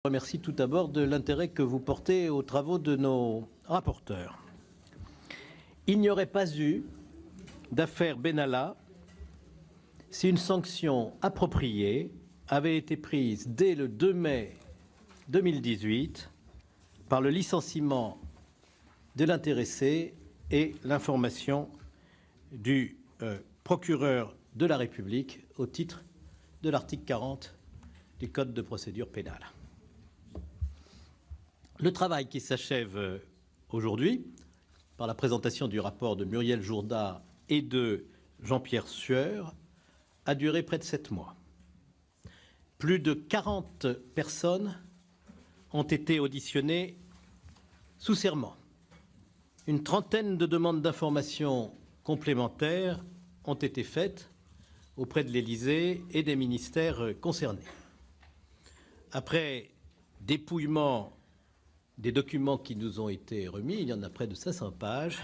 Je vous remercie tout d'abord de l'intérêt que vous portez aux travaux de nos rapporteurs. Il n'y aurait pas eu d'affaire Benalla si une sanction appropriée avait été prise dès le 2 mai 2018 par le licenciement de l'intéressé et l'information du procureur de la République au titre de l'article 40 du Code de procédure pénale. Le travail qui s'achève aujourd'hui par la présentation du rapport de Muriel Jourda et de Jean-Pierre Sueur a duré près de 7 mois. Plus de 40 personnes ont été auditionnées sous serment. Une trentaine de demandes d'informations complémentaires ont été faites auprès de l'Élysée et des ministères concernés. Après dépouillement des documents qui nous ont été remis, il y en a près de 500 pages,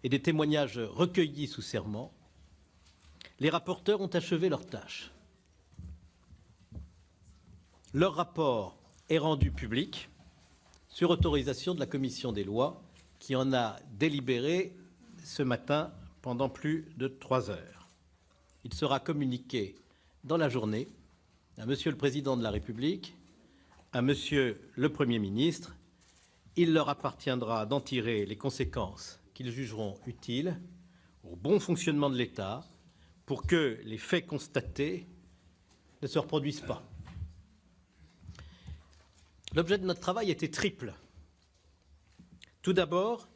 et des témoignages recueillis sous serment, les rapporteurs ont achevé leur tâche. Leur rapport est rendu public sur autorisation de la Commission des lois, qui en a délibéré ce matin pendant plus de 3 heures. Il sera communiqué dans la journée à Monsieur le Président de la République, à Monsieur le Premier ministre. Il leur appartiendra d'en tirer les conséquences qu'ils jugeront utiles au bon fonctionnement de l'État pour que les faits constatés ne se reproduisent pas. L'objet de notre travail était triple. Tout d'abord,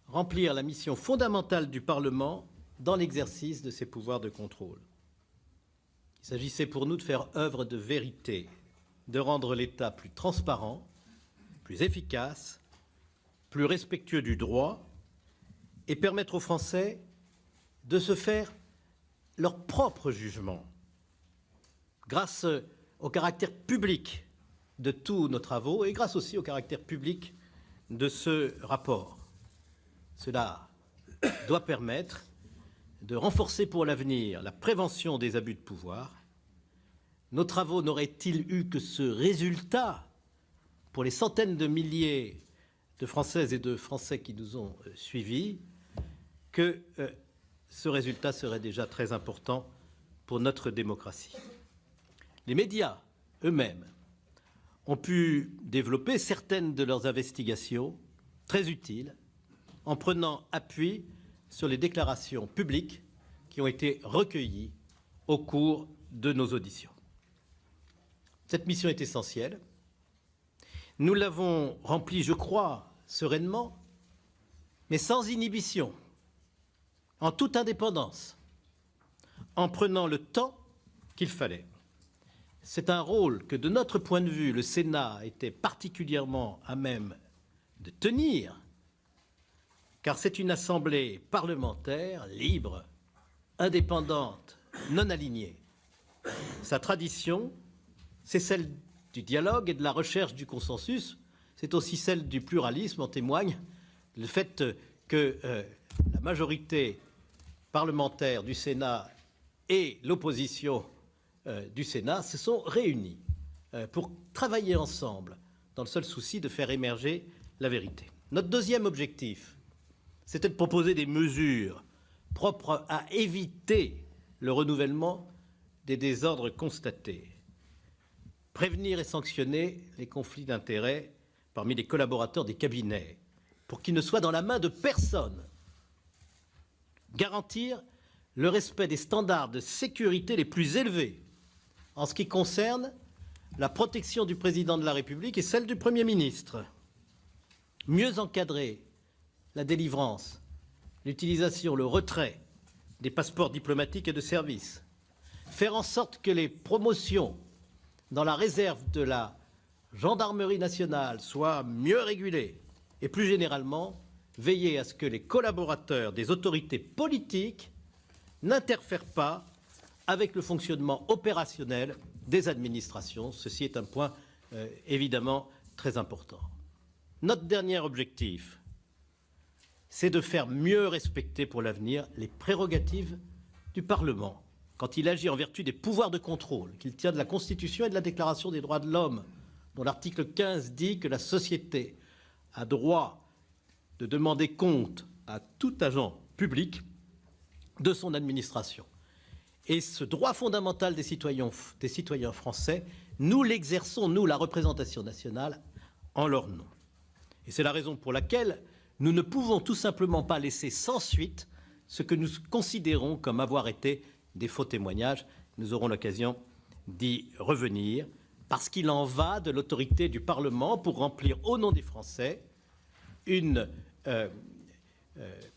remplir la mission fondamentale du Parlement dans l'exercice de ses pouvoirs de contrôle. Il s'agissait pour nous de faire œuvre de vérité, de rendre l'État plus transparent, plus efficace, plus respectueux du droit et permettre aux Français de se faire leur propre jugement grâce au caractère public de tous nos travaux et grâce aussi au caractère public de ce rapport. Cela doit permettre de renforcer pour l'avenir la prévention des abus de pouvoir. Nos travaux n'auraient-ils eu que ce résultat pour les centaines de milliers de Françaises et de Français qui nous ont suivis, que ce résultat serait déjà très important pour notre démocratie. Les médias eux-mêmes ont pu développer certaines de leurs investigations très utiles en prenant appui sur les déclarations publiques qui ont été recueillies au cours de nos auditions. Cette mission est essentielle. Nous l'avons remplie, je crois, sereinement, mais sans inhibition, en toute indépendance, en prenant le temps qu'il fallait. C'est un rôle que, de notre point de vue, le Sénat était particulièrement à même de tenir, car c'est une assemblée parlementaire libre, indépendante, non alignée. Sa tradition, c'est celle du dialogue et de la recherche du consensus, c'est aussi celle du pluralisme. En témoigne le fait que la majorité parlementaire du Sénat et l'opposition du Sénat se sont réunis pour travailler ensemble dans le seul souci de faire émerger la vérité. Notre deuxième objectif, c'était de proposer des mesures propres à éviter le renouvellement des désordres constatés, prévenir et sanctionner les conflits d'intérêts parmi les collaborateurs des cabinets pour qu'ils ne soient dans la main de personne, garantir le respect des standards de sécurité les plus élevés en ce qui concerne la protection du Président de la République et celle du Premier ministre, mieux encadrer la délivrance, l'utilisation, le retrait des passeports diplomatiques et de service, faire en sorte que les promotions dans la réserve de la gendarmerie nationale soient mieux régulées et, plus généralement, veiller à ce que les collaborateurs des autorités politiques n'interfèrent pas avec le fonctionnement opérationnel des administrations. Ceci est un point évidemment très important. Notre dernier objectif, c'est de faire mieux respecter pour l'avenir les prérogatives du Parlement quand il agit en vertu des pouvoirs de contrôle qu'il tient de la Constitution et de la Déclaration des droits de l'homme dont l'article 15 dit que la société a droit de demander compte à tout agent public de son administration. Et ce droit fondamental des citoyens français, nous l'exerçons, nous, la représentation nationale, en leur nom. Et c'est la raison pour laquelle nous ne pouvons tout simplement pas laisser sans suite ce que nous considérons comme avoir été des faux témoignages. Nous aurons l'occasion d'y revenir, parce qu'il en va de l'autorité du Parlement pour remplir au nom des Français une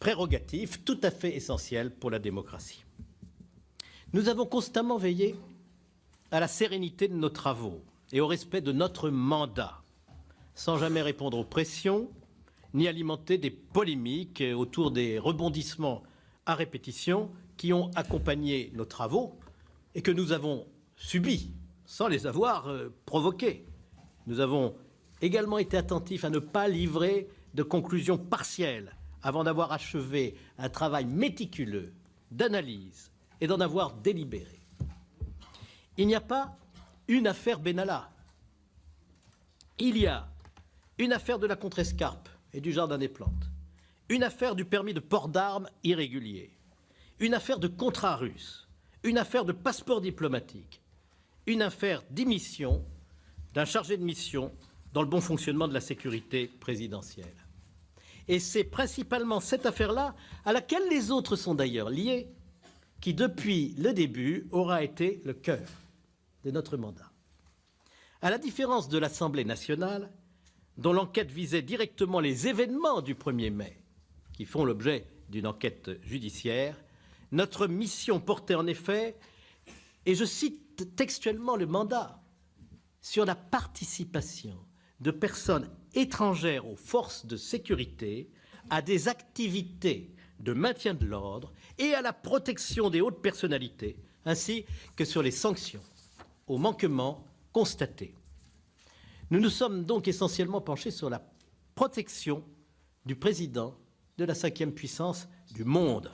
prérogative tout à fait essentielle pour la démocratie. Nous avons constamment veillé à la sérénité de nos travaux et au respect de notre mandat, sans jamais répondre aux pressions, ni alimenter des polémiques autour des rebondissements à répétition qui ont accompagné nos travaux et que nous avons subis sans les avoir provoqués. Nous avons également été attentifs à ne pas livrer de conclusions partielles avant d'avoir achevé un travail méticuleux d'analyse et d'en avoir délibéré. Il n'y a pas une affaire Benalla. Il y a une affaire de la Contrescarpe et du Jardin des Plantes, une affaire du permis de port d'armes irrégulier, une affaire de contrat russe, une affaire de passeport diplomatique, une affaire d'émission d'un chargé de mission dans le bon fonctionnement de la sécurité présidentielle. Et c'est principalement cette affaire-là, à laquelle les autres sont d'ailleurs liées, qui, depuis le début, aura été le cœur de notre mandat. À la différence de l'Assemblée nationale, dont l'enquête visait directement les événements du 1er mai, qui font l'objet d'une enquête judiciaire, notre mission portait en effet, et je cite textuellement le mandat, sur la participation de personnes étrangères aux forces de sécurité à des activités de maintien de l'ordre et à la protection des hautes personnalités, ainsi que sur les sanctions aux manquements constatés. Nous nous sommes donc essentiellement penchés sur la protection du président de la 5e puissance du monde,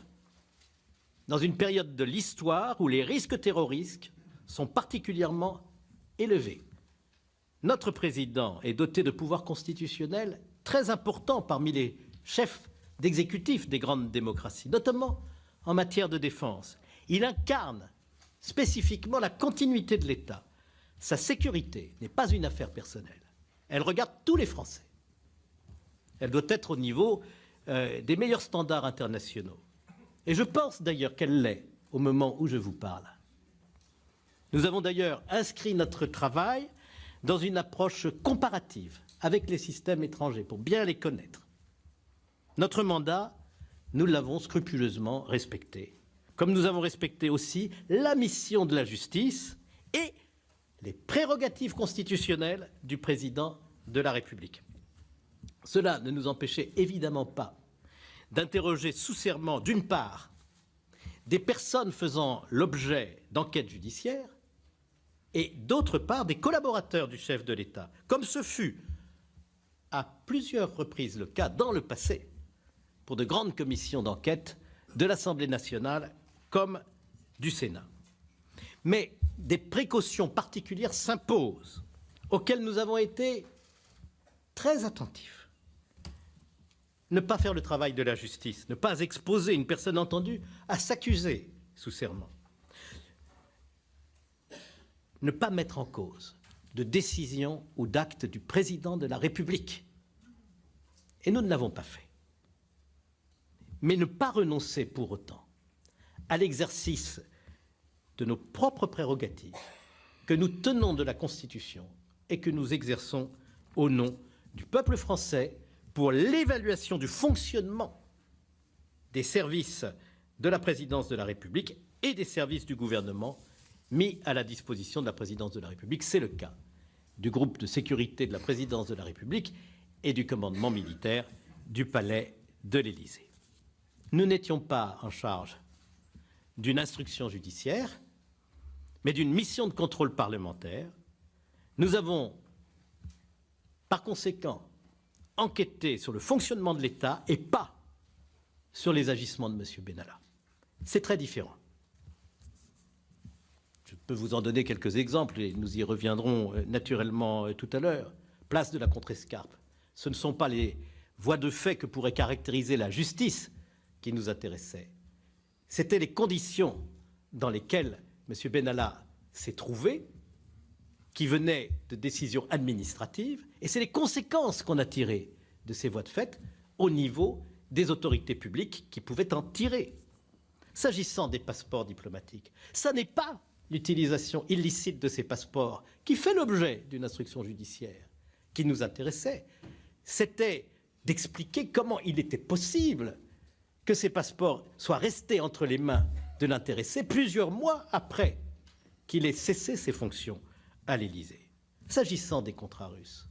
dans une période de l'histoire où les risques terroristes sont particulièrement élevés. Notre président est doté de pouvoirs constitutionnels très importants parmi les chefs d'exécutif des grandes démocraties, notamment en matière de défense. Il incarne spécifiquement la continuité de l'État. Sa sécurité n'est pas une affaire personnelle. Elle regarde tous les Français. Elle doit être au niveau des meilleurs standards internationaux. Et je pense d'ailleurs qu'elle l'est au moment où je vous parle. Nous avons d'ailleurs inscrit notre travail dans une approche comparative avec les systèmes étrangers pour bien les connaître. Notre mandat, nous l'avons scrupuleusement respecté, comme nous avons respecté aussi la mission de la justice et les prérogatives constitutionnelles du président de la République. Cela ne nous empêchait évidemment pas d'interroger sous serment, d'une part, des personnes faisant l'objet d'enquêtes judiciaires et, d'autre part, des collaborateurs du chef de l'État, comme ce fut à plusieurs reprises le cas dans le passé pour de grandes commissions d'enquête de l'Assemblée nationale comme du Sénat. Mais des précautions particulières s'imposent, auxquelles nous avons été très attentifs. Ne pas faire le travail de la justice, ne pas exposer une personne entendue à s'accuser sous serment. Ne pas mettre en cause de décisions ou d'actes du président de la République. Et nous ne l'avons pas fait. Mais ne pas renoncer pour autant à l'exercice de nos propres prérogatives que nous tenons de la Constitution et que nous exerçons au nom du peuple français pour l'évaluation du fonctionnement des services de la présidence de la République et des services du gouvernement mis à la disposition de la présidence de la République. C'est le cas du groupe de sécurité de la présidence de la République et du commandement militaire du palais de l'Élysée. Nous n'étions pas en charge d'une instruction judiciaire, mais d'une mission de contrôle parlementaire. Nous avons, par conséquent, enquêté sur le fonctionnement de l'État et pas sur les agissements de M. Benalla. C'est très différent. Je peux vous en donner quelques exemples et nous y reviendrons naturellement tout à l'heure. Place de la Contrescarpe. Ce ne sont pas les voies de fait que pourrait caractériser la justice qui nous intéressaient. C'étaient les conditions dans lesquelles M. Benalla s'est trouvé, qui venaient de décisions administratives, et c'est les conséquences qu'on a tirées de ces voies de fait au niveau des autorités publiques qui pouvaient en tirer. S'agissant des passeports diplomatiques, ça n'est pas l'utilisation illicite de ces passeports qui fait l'objet d'une instruction judiciaire qui nous intéressait. C'était d'expliquer comment il était possible que ces passeports soient restés entre les mains de l'intéressé plusieurs mois après qu'il ait cessé ses fonctions à l'Élysée. S'agissant des contrats russes,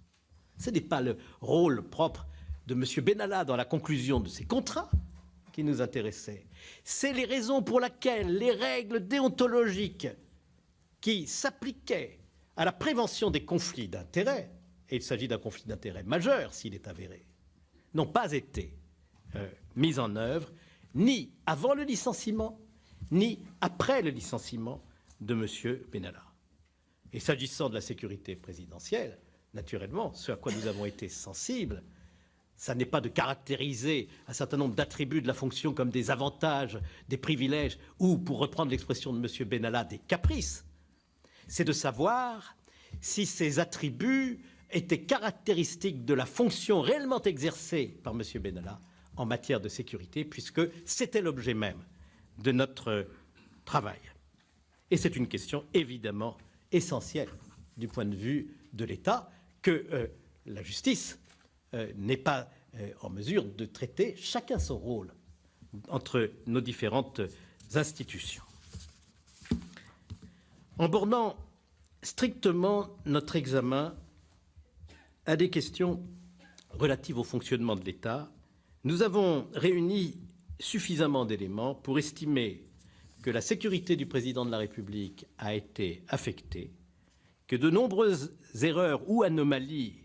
ce n'est pas le rôle propre de M. Benalla dans la conclusion de ces contrats qui nous intéressait. C'est les raisons pour lesquelles les règles déontologiques qui s'appliquaient à la prévention des conflits d'intérêts, et il s'agit d'un conflit d'intérêts majeur s'il est avéré, n'ont pas été mises en œuvre ni avant le licenciement, ni après le licenciement de M. Benalla. Et s'agissant de la sécurité présidentielle, naturellement, ce à quoi nous avons été sensibles, ça n'est pas de caractériser un certain nombre d'attributs de la fonction comme des avantages, des privilèges, ou, pour reprendre l'expression de M. Benalla, des caprices. C'est de savoir si ces attributs étaient caractéristiques de la fonction réellement exercée par M. Benalla en matière de sécurité, puisque c'était l'objet même de notre travail. Et c'est une question évidemment essentielle du point de vue de l'État que la justice n'est pas en mesure de traiter chacun son rôle entre nos différentes institutions. En bornant strictement notre examen à des questions relatives au fonctionnement de l'État, nous avons réuni suffisamment d'éléments pour estimer que la sécurité du président de la République a été affectée, que de nombreuses erreurs ou anomalies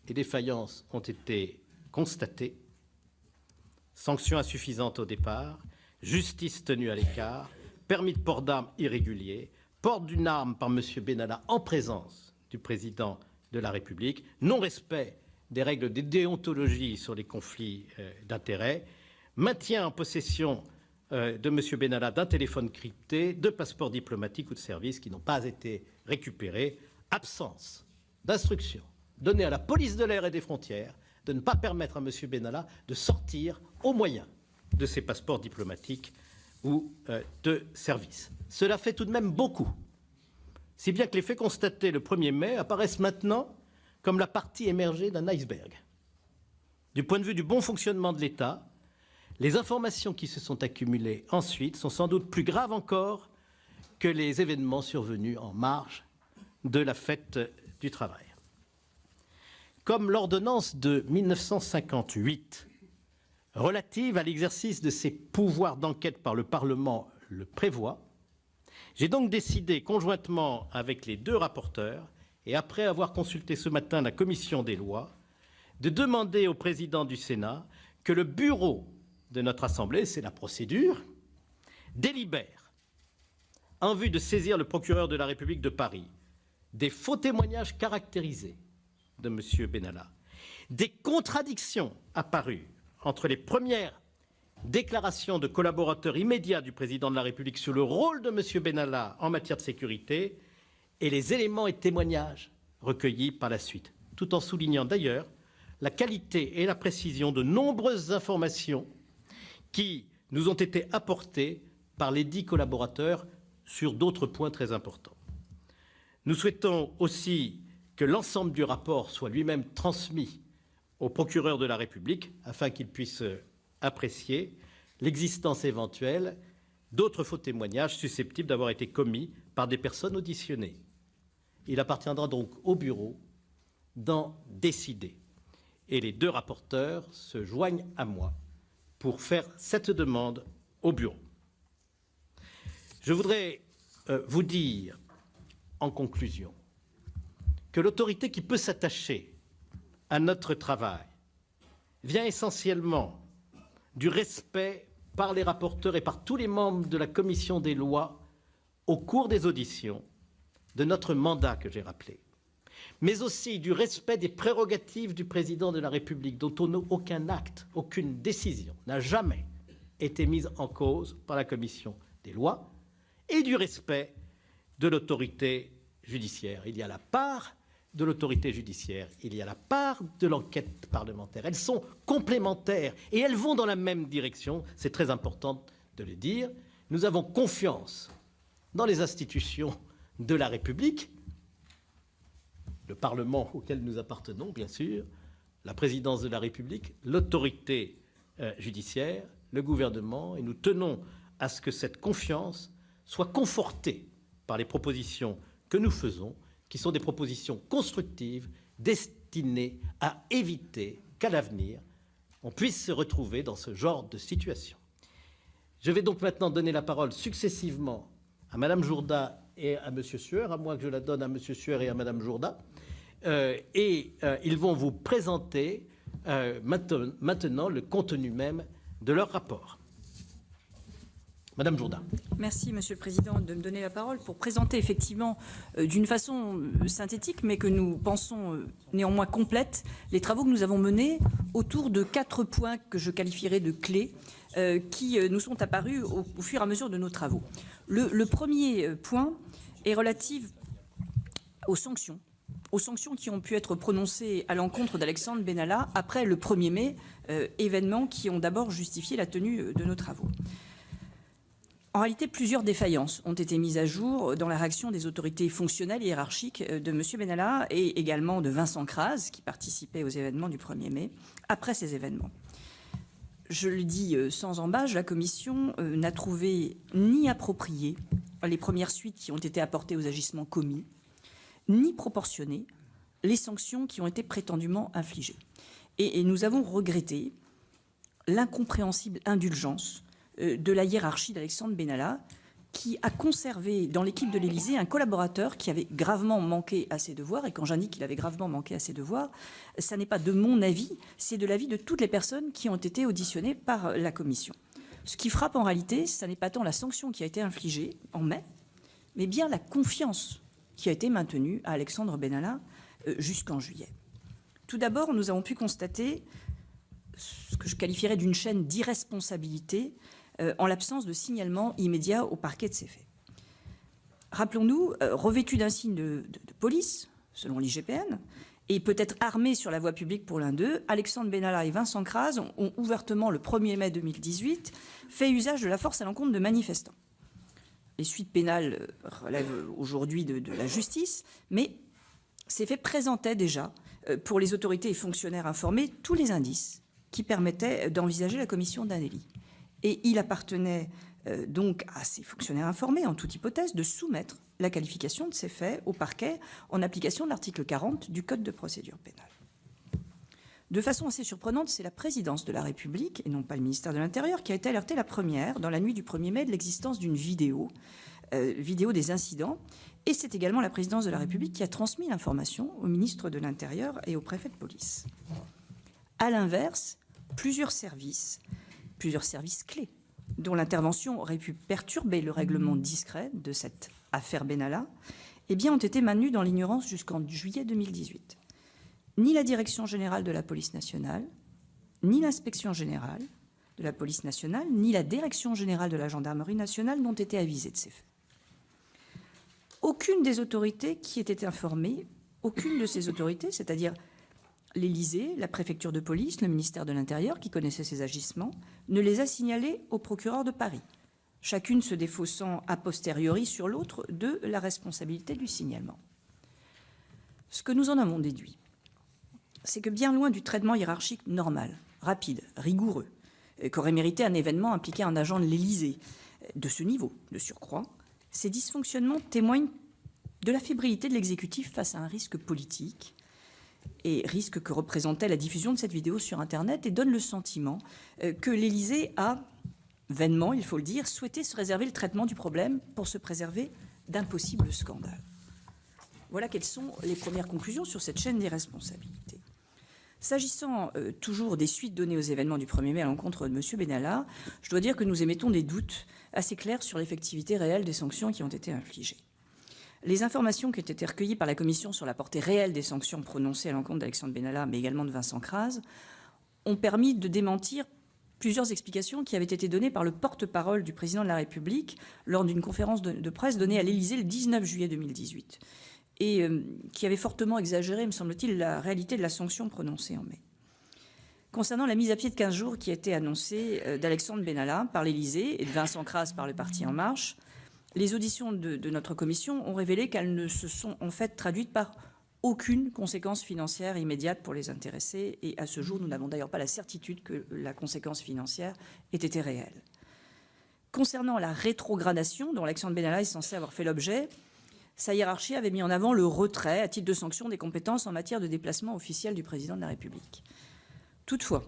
et défaillances ont été constatées, sanctions insuffisantes au départ, justice tenue à l'écart, permis de port d'armes irrégulier, port d'une arme par M. Benalla en présence du président de la République, non-respect des règles de déontologie sur les conflits d'intérêts, maintien en possession de M. Benalla d'un téléphone crypté, de passeports diplomatiques ou de services qui n'ont pas été récupérés, absence d'instruction donnée à la police de l'air et des frontières de ne pas permettre à M. Benalla de sortir au moyen de ses passeports diplomatiques ou de services. Cela fait tout de même beaucoup, si bien que les faits constatés le 1er mai apparaissent maintenant comme la partie émergée d'un iceberg. Du point de vue du bon fonctionnement de l'État, les informations qui se sont accumulées ensuite sont sans doute plus graves encore que les événements survenus en marge de la fête du travail. Comme l'ordonnance de 1958 relative à l'exercice de ses pouvoirs d'enquête par le Parlement le prévoit, j'ai donc décidé, conjointement avec les deux rapporteurs, et après avoir consulté ce matin la commission des lois, de demander au président du Sénat que le bureau de notre Assemblée, c'est la procédure, délibère en vue de saisir le procureur de la République de Paris des faux témoignages caractérisés de M. Benalla, des contradictions apparues entre les premières déclarations de collaborateurs immédiats du président de la République sur le rôle de M. Benalla en matière de sécurité et les éléments et témoignages recueillis par la suite, tout en soulignant d'ailleurs la qualité et la précision de nombreuses informations qui nous ont été apportées par les 10 collaborateurs sur d'autres points très importants. Nous souhaitons aussi que l'ensemble du rapport soit lui-même transmis au procureur de la République afin qu'il puisse apprécier l'existence éventuelle d'autres faux témoignages susceptibles d'avoir été commis par des personnes auditionnées. Il appartiendra donc au bureau d'en décider. Et les deux rapporteurs se joignent à moi pour faire cette demande au bureau. Je voudrais vous dire, en conclusion, que l'autorité qui peut s'attacher à notre travail vient essentiellement du respect par les rapporteurs et par tous les membres de la commission des lois au cours des auditions, de notre mandat que j'ai rappelé, mais aussi du respect des prérogatives du président de la République, dont aucun acte, aucune décision n'a jamais été mise en cause par la commission des lois, et du respect de l'autorité judiciaire. Il y a la part de l'autorité judiciaire, il y a la part de l'enquête parlementaire. Elles sont complémentaires et elles vont dans la même direction, c'est très important de le dire. Nous avons confiance dans les institutions de la République, le Parlement auquel nous appartenons, bien sûr, la présidence de la République, l'autorité judiciaire, le gouvernement, et nous tenons à ce que cette confiance soit confortée par les propositions que nous faisons, qui sont des propositions constructives, destinées à éviter qu'à l'avenir, on puisse se retrouver dans ce genre de situation. Je vais donc maintenant donner la parole successivement à Mme Jourda et à M. Sueur, à moins que je la donne à M. Sueur et à Mme Jourda. Ils vont vous présenter maintenant le contenu même de leur rapport. Madame Jourda. Merci, Monsieur le Président, de me donner la parole pour présenter effectivement d'une façon synthétique, mais que nous pensons néanmoins complète, les travaux que nous avons menés autour de 4 points que je qualifierais de clés qui nous sont apparus au fur et à mesure de nos travaux. Le premier point est relatif aux sanctions qui ont pu être prononcées à l'encontre d'Alexandre Benalla après le 1er mai, événements qui ont d'abord justifié la tenue de nos travaux. En réalité, plusieurs défaillances ont été mises à jour dans la réaction des autorités fonctionnelles et hiérarchiques de M. Benalla et également de Vincent Crase, qui participait aux événements du 1er mai, après ces événements. Je le dis sans embâche, la Commission n'a trouvé ni approprié les premières suites qui ont été apportées aux agissements commis, ni proportionné les sanctions qui ont été prétendument infligées. Et nous avons regretté l'incompréhensible indulgence de la hiérarchie d'Alexandre Benalla, qui a conservé dans l'équipe de l'Élysée un collaborateur qui avait gravement manqué à ses devoirs. Et quand j'indique qu'il avait gravement manqué à ses devoirs, ça n'est pas de mon avis, c'est de l'avis de toutes les personnes qui ont été auditionnées par la Commission. Ce qui frappe en réalité, ce n'est pas tant la sanction qui a été infligée en mai, mais bien la confiance qui a été maintenue à Alexandre Benalla jusqu'en juillet. Tout d'abord, nous avons pu constater ce que je qualifierais d'une chaîne d'irresponsabilité en l'absence de signalement immédiat au parquet de ces faits. Rappelons-nous, revêtu d'un signe de police, selon l'IGPN, et peut-être armé sur la voie publique pour l'un d'eux, Alexandre Benalla et Vincent Crase ont ouvertement, le 1er mai 2018, fait usage de la force à l'encontre de manifestants. Les suites pénales relèvent aujourd'hui de la justice, mais ces faits présentaient déjà, pour les autorités et fonctionnaires informés, tous les indices qui permettaient d'envisager la commission d'un délit. Et il appartenait donc à ces fonctionnaires informés, en toute hypothèse, de soumettre la qualification de ces faits au parquet en application de l'article 40 du Code de procédure pénale. De façon assez surprenante, c'est la présidence de la République, et non pas le ministère de l'Intérieur, qui a été alertée la première, dans la nuit du 1er mai, de l'existence d'une vidéo des incidents. Et c'est également la présidence de la République qui a transmis l'information au ministre de l'Intérieur et au préfet de police. À l'inverse, plusieurs services clés, dont l'intervention aurait pu perturber le règlement discret de cette affaire Benalla, ont été maintenus dans l'ignorance jusqu'en juillet 2018. Ni la Direction générale de la police nationale, ni l'Inspection générale de la police nationale, ni la Direction générale de la gendarmerie nationale n'ont été avisées de ces faits. Aucune des autorités qui étaient informées, aucune de ces autorités, c'est-à-dire l'Élysée, la préfecture de police, le ministère de l'Intérieur, qui connaissait ces agissements, ne les a signalés au procureur de Paris, chacune se défaussant a posteriori sur l'autre de la responsabilité du signalement. Ce que nous en avons déduit, c'est que bien loin du traitement hiérarchique normal, rapide, rigoureux, qu'aurait mérité un événement impliquant un agent de l'Élysée de ce niveau, de surcroît, ces dysfonctionnements témoignent de la fébrilité de l'exécutif face à un risque politique et risque que représentait la diffusion de cette vidéo sur Internet, et donne le sentiment que l'Élysée a, vainement, il faut le dire, souhaité se réserver le traitement du problème pour se préserver d'un possible scandale. Voilà quelles sont les premières conclusions sur cette chaîne d'irresponsabilité. S'agissant toujours des suites données aux événements du 1er mai à l'encontre de M. Benalla, je dois dire que nous émettons des doutes assez clairs sur l'effectivité réelle des sanctions qui ont été infligées. Les informations qui ont été recueillies par la Commission sur la portée réelle des sanctions prononcées à l'encontre d'Alexandre Benalla, mais également de Vincent Crase, ont permis de démentir plusieurs explications qui avaient été données par le porte-parole du président de la République lors d'une conférence de presse donnée à l'Élysée le 19 juillet 2018 et qui avait fortement exagéré, me semble-t-il, la réalité de la sanction prononcée en mai. Concernant la mise à pied de 15 jours qui a été annoncée d'Alexandre Benalla par l'Élysée et de Vincent Crase par le Parti En Marche, les auditions de notre commission ont révélé qu'elles ne se sont en fait traduites par aucune conséquence financière immédiate pour les intéressés. Et à ce jour, nous n'avons d'ailleurs pas la certitude que la conséquence financière ait été réelle. Concernant la rétrogradation dont Alexandre Benalla est censé avoir fait l'objet, sa hiérarchie avait mis en avant le retrait à titre de sanction des compétences en matière de déplacement officiel du président de la République. Toutefois,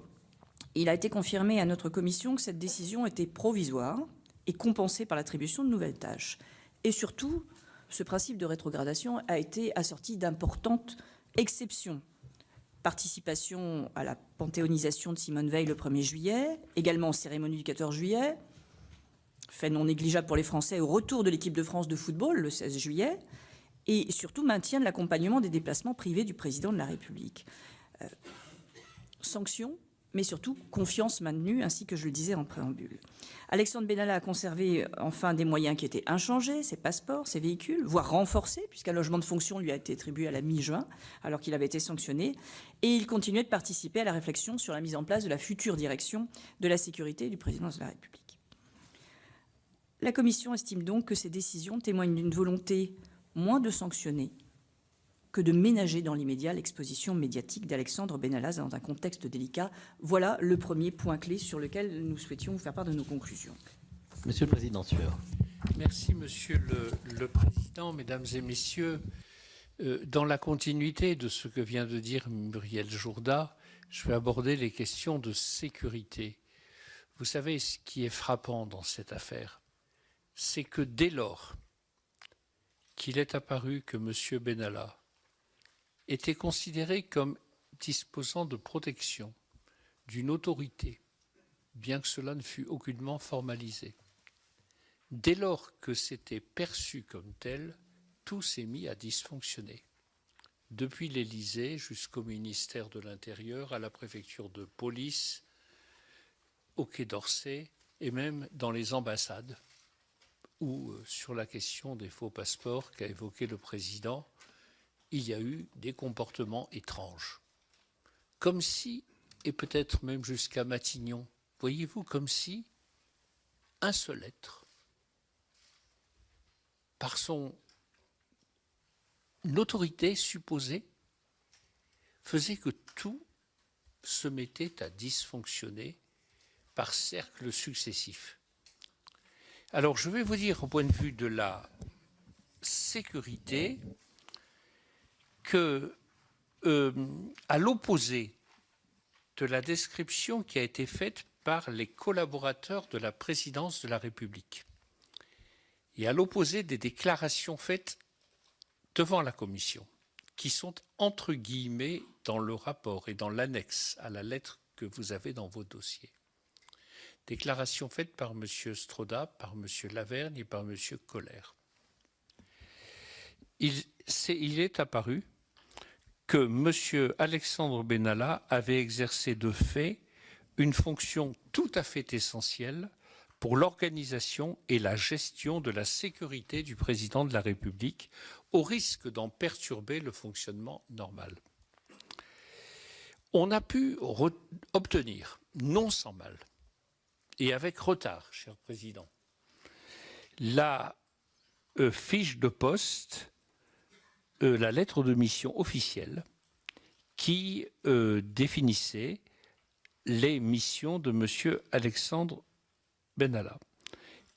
il a été confirmé à notre commission que cette décision était provisoire et compensée par l'attribution de nouvelles tâches. Et surtout, ce principe de rétrogradation a été assorti d'importantes exceptions. Participation à la panthéonisation de Simone Veil le 1er juillet, également aux cérémonies du 14 juillet, fait non négligeable pour les Français au retour de l'équipe de France de football le 16 juillet, et surtout maintien de l'accompagnement des déplacements privés du président de la République. Sanctions, mais surtout confiance maintenue, ainsi que je le disais en préambule. Alexandre Benalla a conservé enfin des moyens qui étaient inchangés, ses passeports, ses véhicules, voire renforcés, puisqu'un logement de fonction lui a été attribué à la mi-juin, alors qu'il avait été sanctionné, et il continuait de participer à la réflexion sur la mise en place de la future direction de la sécurité du président de la République. La Commission estime donc que ces décisions témoignent d'une volonté moins de sanctionner que de ménager dans l'immédiat l'exposition médiatique d'Alexandre Benalla dans un contexte délicat. Voilà le premier point clé sur lequel nous souhaitions vous faire part de nos conclusions. Monsieur le Président Sueur. Merci, Monsieur le Président, Mesdames et Messieurs. Dans la continuité de ce que vient de dire Muriel Jourda, je vais aborder les questions de sécurité. Vous savez, ce qui est frappant dans cette affaire, c'est que dès lors qu'il est apparu que M. Benalla était considéré comme disposant de protection d'une autorité, bien que cela ne fût aucunement formalisé, dès lors que c'était perçu comme tel, tout s'est mis à dysfonctionner. Depuis l'Élysée jusqu'au ministère de l'Intérieur, à la préfecture de police, au Quai d'Orsay et même dans les ambassades, où, sur la question des faux passeports qu'a évoqué le Président, il y a eu des comportements étranges. Comme si, et peut-être même jusqu'à Matignon, voyez-vous, comme si un seul être, par son autorité supposée, faisait que tout se mettait à dysfonctionner par cercles successifs. Alors, je vais vous dire, au point de vue de la sécurité, que, à l'opposé de la description qui a été faite par les collaborateurs de la présidence de la République, et à l'opposé des déclarations faites devant la Commission, qui sont entre guillemets dans le rapport et dans l'annexe à la lettre que vous avez dans vos dossiers. Déclaration faite par M. Stroda, par M. Lavergne et par M. Koller. Il est apparu que M. Alexandre Benalla avait exercé de fait une fonction tout à fait essentielle pour l'organisation et la gestion de la sécurité du président de la République, au risque d'en perturber le fonctionnement normal. On a pu obtenir, non sans mal, et avec retard, cher Président, la fiche de poste, la lettre de mission officielle qui définissait les missions de M. Alexandre Benalla.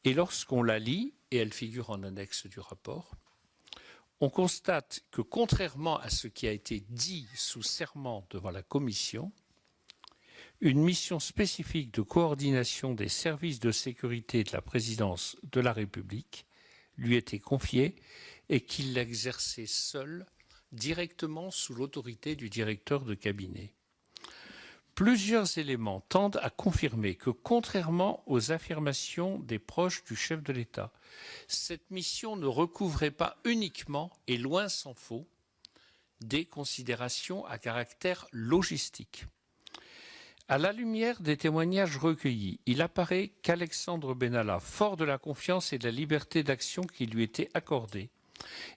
Et lorsqu'on la lit, et elle figure en annexe du rapport, on constate que, contrairement à ce qui a été dit sous serment devant la Commission, une mission spécifique de coordination des services de sécurité de la présidence de la République lui était confiée et qu'il l'exerçait seul, directement sous l'autorité du directeur de cabinet. Plusieurs éléments tendent à confirmer que, contrairement aux affirmations des proches du chef de l'État, cette mission ne recouvrait pas uniquement, et loin s'en faut, des considérations à caractère logistique. À la lumière des témoignages recueillis, il apparaît qu'Alexandre Benalla, fort de la confiance et de la liberté d'action qui lui étaient accordées,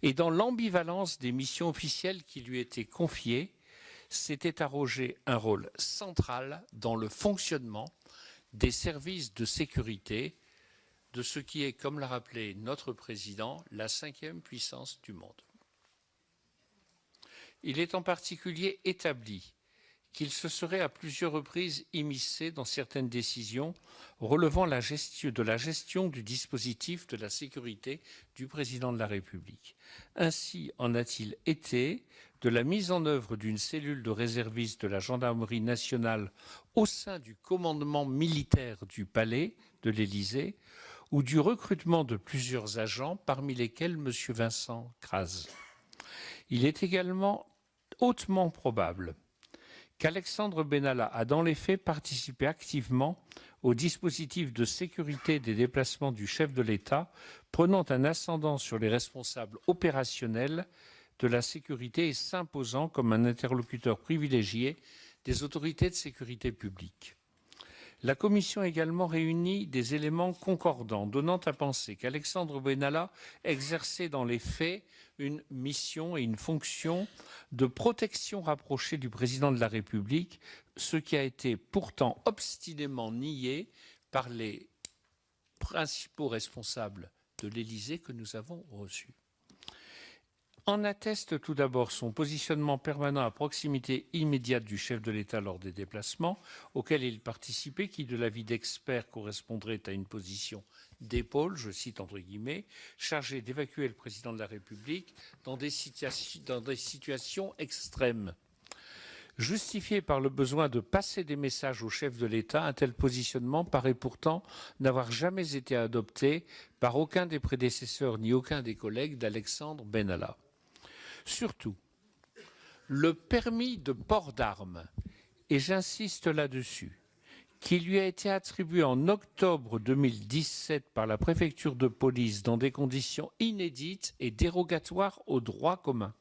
et dans l'ambivalence des missions officielles qui lui étaient confiées, s'était arrogé un rôle central dans le fonctionnement des services de sécurité de ce qui est, comme l'a rappelé notre président, la 5e puissance du monde. Il est en particulier établi qu'il se serait à plusieurs reprises immiscé dans certaines décisions relevant de la gestion du dispositif de la sécurité du président de la République. Ainsi en a-t-il été de la mise en œuvre d'une cellule de réservistes de la gendarmerie nationale au sein du commandement militaire du Palais de l'Élysée ou du recrutement de plusieurs agents, parmi lesquels M. Vincent Kras. Il est également hautement probable qu'Alexandre Benalla a dans les faits participé activement au dispositif de sécurité des déplacements du chef de l'État, prenant un ascendant sur les responsables opérationnels de la sécurité et s'imposant comme un interlocuteur privilégié des autorités de sécurité publique. La Commission a également réuni des éléments concordants, donnant à penser qu'Alexandre Benalla exerçait dans les faits une mission et une fonction de protection rapprochée du président de la République, ce qui a été pourtant obstinément nié par les principaux responsables de l'Élysée que nous avons reçus. En atteste tout d'abord son positionnement permanent à proximité immédiate du chef de l'État lors des déplacements auxquels il participait, qui, de l'avis d'experts, correspondrait à une position d'épaule, je cite entre guillemets, chargée d'évacuer le président de la République dans des situations extrêmes. Justifié par le besoin de passer des messages au chef de l'État, un tel positionnement paraît pourtant n'avoir jamais été adopté par aucun des prédécesseurs ni aucun des collègues d'Alexandre Benalla. Surtout, le permis de port d'armes, et j'insiste là-dessus, qui lui a été attribué en octobre 2017 par la préfecture de police dans des conditions inédites et dérogatoires au droit commun,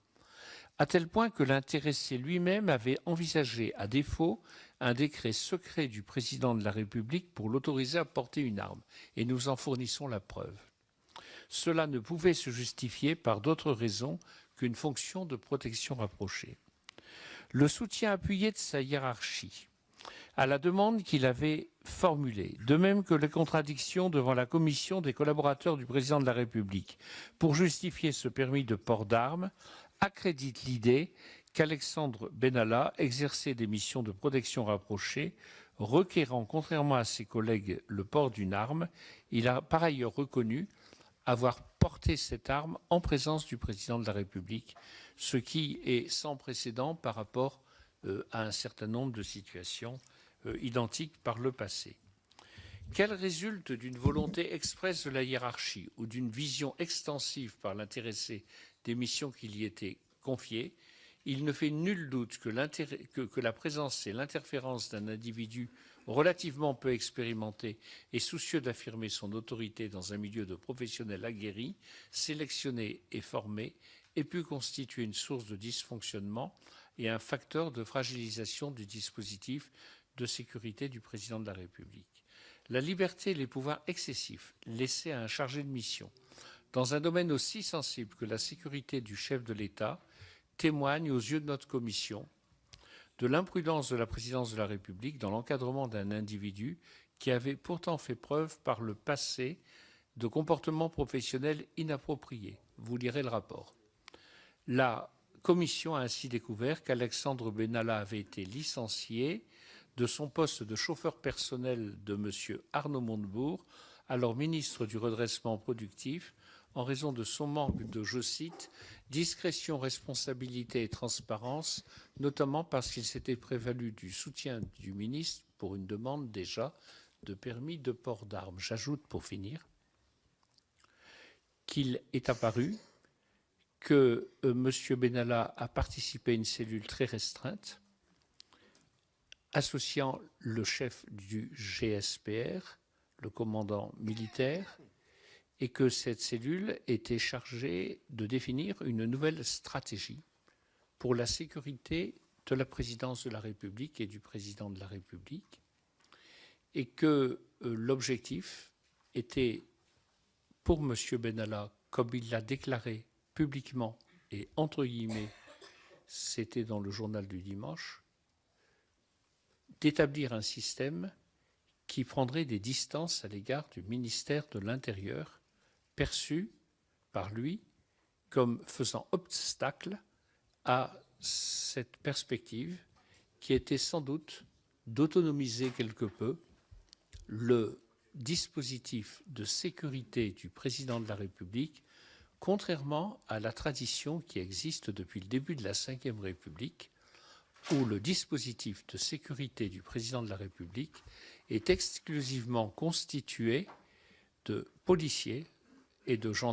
à tel point que l'intéressé lui-même avait envisagé, à défaut, un décret secret du président de la République pour l'autoriser à porter une arme, et nous en fournissons la preuve. Cela ne pouvait se justifier par d'autres raisons qu'une fonction de protection rapprochée. Le soutien appuyé de sa hiérarchie à la demande qu'il avait formulée, de même que les contradictions devant la commission des collaborateurs du président de la République pour justifier ce permis de port d'armes, accrédite l'idée qu'Alexandre Benalla exerçait des missions de protection rapprochée, requérant, contrairement à ses collègues, le port d'une arme. Il a par ailleurs reconnu avoir porté cette arme en présence du président de la République, ce qui est sans précédent par rapport à un certain nombre de situations identiques par le passé. Qu'elle résulte d'une volonté expresse de la hiérarchie ou d'une vision extensive par l'intéressé des missions qui y étaient confiées, il ne fait nul doute que la présence et l'interférence d'un individu relativement peu expérimenté et soucieux d'affirmer son autorité dans un milieu de professionnels aguerris, sélectionnés et formés, ait pu constituer une source de dysfonctionnement et un facteur de fragilisation du dispositif de sécurité du président de la République. La liberté et les pouvoirs excessifs laissés à un chargé de mission dans un domaine aussi sensible que la sécurité du chef de l'État témoignent aux yeux de notre commission de l'imprudence de la présidence de la République dans l'encadrement d'un individu qui avait pourtant fait preuve par le passé de comportements professionnels inappropriés. Vous lirez le rapport. La commission a ainsi découvert qu'Alexandre Benalla avait été licencié de son poste de chauffeur personnel de M. Arnaud Montebourg, alors ministre du Redressement productif, en raison de son manque de, je cite, discrétion, responsabilité et transparence, notamment parce qu'il s'était prévalu du soutien du ministre pour une demande déjà de permis de port d'armes. J'ajoute pour finir qu'il est apparu que M. Benalla a participé à une cellule très restreinte associant le chef du GSPR, le commandant militaire, et que cette cellule était chargée de définir une nouvelle stratégie pour la sécurité de la présidence de la République et du président de la République, et que l'objectif était, pour M. Benalla, comme il l'a déclaré publiquement et entre guillemets, c'était dans le journal du dimanche, d'établir un système qui prendrait des distances à l'égard du ministère de l'Intérieur, perçu par lui comme faisant obstacle à cette perspective qui était sans doute d'autonomiser quelque peu le dispositif de sécurité du président de la République, contrairement à la tradition qui existe depuis le début de la Ve République, où le dispositif de sécurité du président de la République est exclusivement constitué de policiers et de gendarmes.